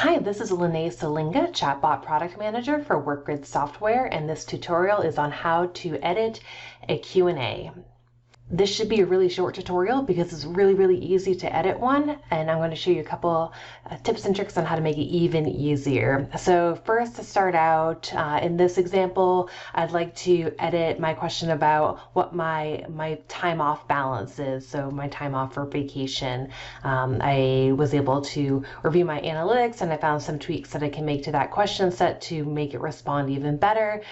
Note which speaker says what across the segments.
Speaker 1: Hi, this is Lene Salinga, Chatbot Product Manager for Workgrid Software, and this tutorial is on how to edit a Q&A. This should be a really short tutorial because it's really easy to edit one, and I'm going to show you a couple tips and tricks on how to make it even easier. So first, to start out, in this example, I'd like to edit my question about what my time off balance is, so my time off for vacation. I was able to review my analytics and I found some tweaks that I can make to that question set to make it respond even better.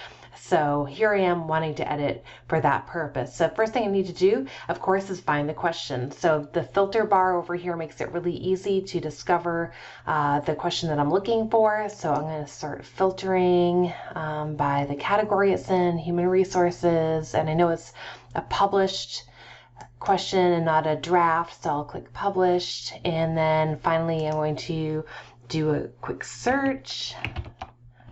Speaker 1: So here I am wanting to edit for that purpose. So first thing I need to do, of course, is find the question. So the filter bar over here makes it really easy to discover the question that I'm looking for. So I'm going to start filtering by the category it's in, human resources, and I know it's a published question and not a draft, so I'll click published, and then finally I'm going to do a quick search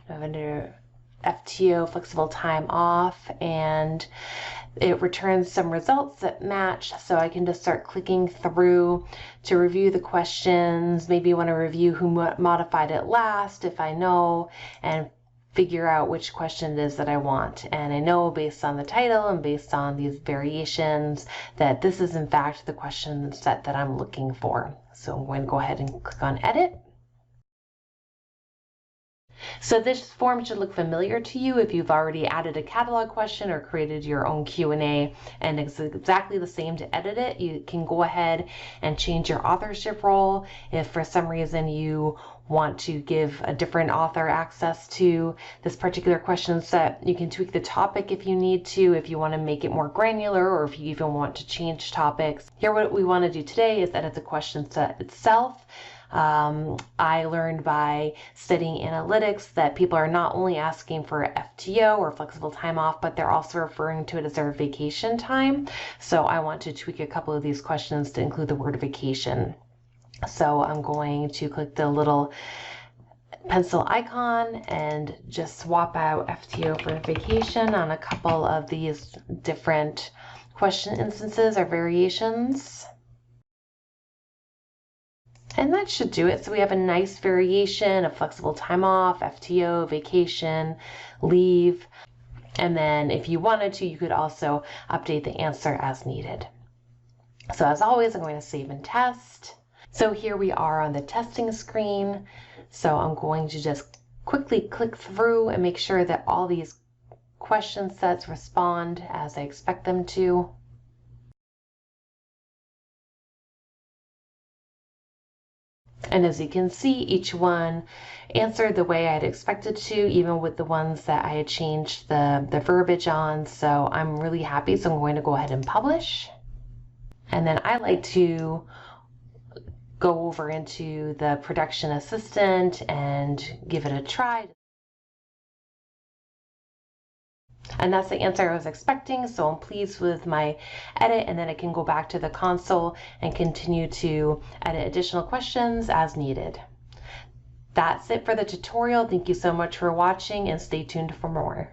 Speaker 1: under FTO, flexible time off, and it returns some results that match, so I can just start clicking through to review the questions. Maybe want to review who modified it last if I know, and figure out which question it is that I want. And I know based on the title and based on these variations that this is in fact the question set that I'm looking for. So I'm going to go ahead and click on edit. So this form should look familiar to you if you've already added a catalog question or created your own Q&A, and it's exactly the same to edit it. You can go ahead and change your authorship role. If for some reason you want to give a different author access to this particular question set, you can tweak the topic if you need to, if you want to make it more granular, or if you even want to change topics. Here what we want to do today is edit the question set itself. I learned by studying analytics that people are not only asking for FTO or flexible time off, but they're also referring to it as their vacation time. So I want to tweak a couple of these questions to include the word vacation. So I'm going to click the little pencil icon and just swap out FTO for vacation on a couple of these different question instances or variations. And that should do it. So we have a nice variation of flexible time off, FTO, vacation, leave. And then if you wanted to, you could also update the answer as needed. So as always, I'm going to save and test. So here we are on the testing screen. So I'm going to just quickly click through and make sure that all these question sets respond as I expect them to. And as you can see, each one answered the way I'd expected to, even with the ones that I had changed the verbiage on. So I'm really happy. So I'm going to go ahead and publish. And then I like to go over into the Production Assistant and give it a try. And that's the answer I was expecting, so I'm pleased with my edit, and then I can go back to the console and continue to edit additional questions as needed. That's it for the tutorial. Thank you so much for watching, and stay tuned for more.